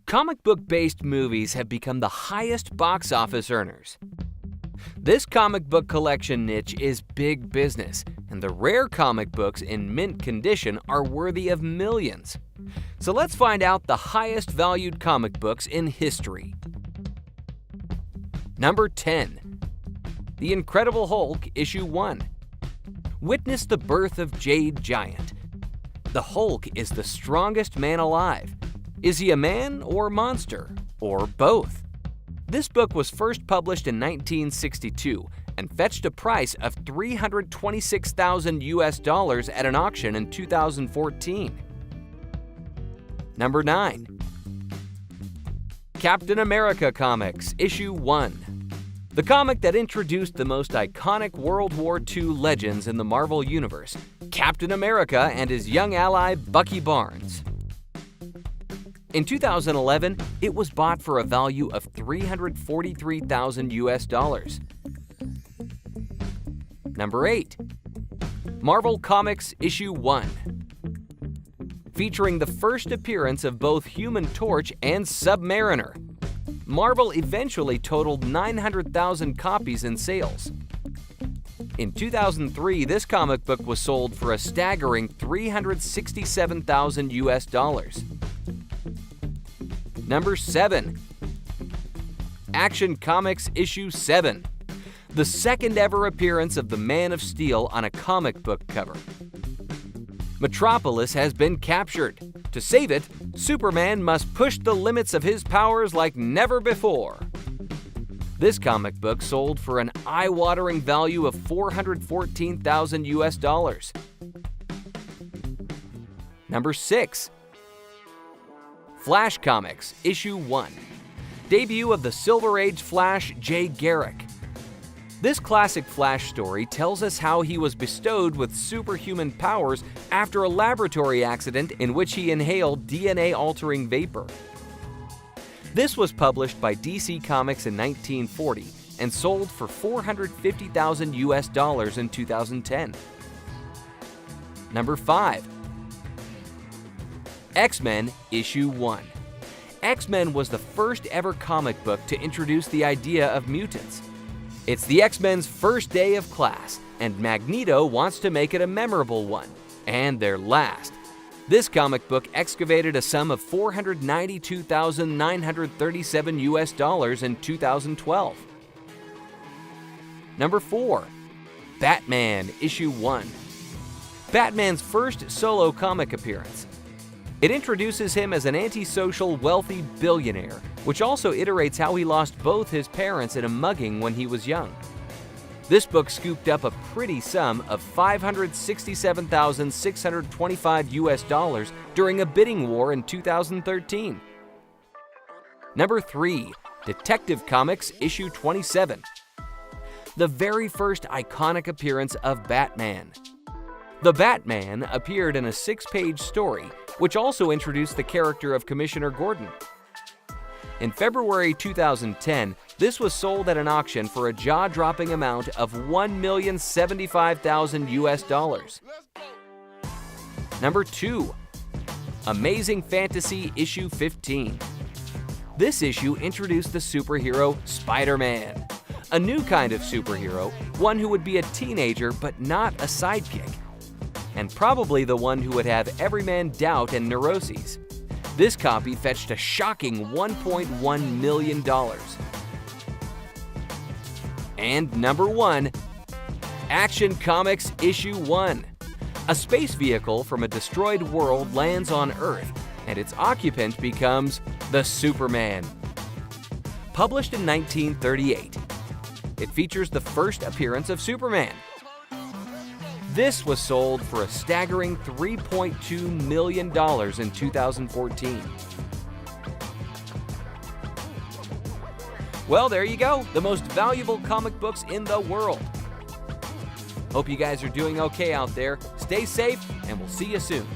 Comic book-based movies have become the highest box office earners. This comic book collection niche is big business, and the rare comic books in mint condition are worthy of millions. So let's find out the highest valued comic books in history. Number 10. The Incredible Hulk, Issue 1. Witness the birth of Jade Giant. The Hulk is the strongest man alive. Is he a man or monster, or both? This book was first published in 1962 and fetched a price of $326,000 at an auction in 2014. Number 9. Captain America Comics, Issue 1. The comic that introduced the most iconic World War II legends in the Marvel Universe, Captain America and his young ally Bucky Barnes. In 2011, it was bought for a value of $343,000. Number 8. Marvel Comics Issue 1. Featuring the first appearance of both Human Torch and Submariner. Marvel eventually totaled 900,000 copies in sales. In 2003, this comic book was sold for a staggering $367,000. Number 7. Action Comics Issue 7. The second ever appearance of the Man of Steel on a comic book cover. Metropolis has been captured. To save it, Superman must push the limits of his powers like never before. This comic book sold for an eye-watering value of $414,000. Number 6. Flash Comics Issue 1. Debut of the Silver Age Flash Jay Garrick. This classic Flash story tells us how he was bestowed with superhuman powers after a laboratory accident in which he inhaled DNA-altering vapor. This was published by DC Comics in 1940 and sold for $450,000 in 2010. Number 5. X-Men Issue 1. X-Men was the first ever comic book to introduce the idea of mutants. It's the X-Men's first day of class, and Magneto wants to make it a memorable one, and their last. This comic book excavated a sum of $492,937 in 2012. Number 4. Batman Issue 1. Batman's first solo comic appearance. It introduces him as an antisocial, wealthy billionaire, which also iterates how he lost both his parents in a mugging when he was young. This book scooped up a pretty sum of $567,625 during a bidding war in 2013. Number 3. Detective Comics Issue 27. The very first iconic appearance of Batman. The Batman appeared in a 6-page story, which also introduced the character of Commissioner Gordon. In February 2010, this was sold at an auction for a jaw-dropping amount of $1,075,000. Number 2. Amazing Fantasy Issue 15. This issue introduced the superhero Spider-Man, a new kind of superhero, one who would be a teenager but not a sidekick, and probably the one who would have everyman doubt and neuroses. This copy fetched a shocking $1.1 million. And number 1. Action Comics Issue 1. A space vehicle from a destroyed world lands on Earth, and its occupant becomes the Superman. Published in 1938, it features the first appearance of Superman. This was sold for a staggering $3.2 million in 2014. Well, there you go, the most valuable comic books in the world. Hope you guys are doing okay out there. Stay safe, and we'll see you soon.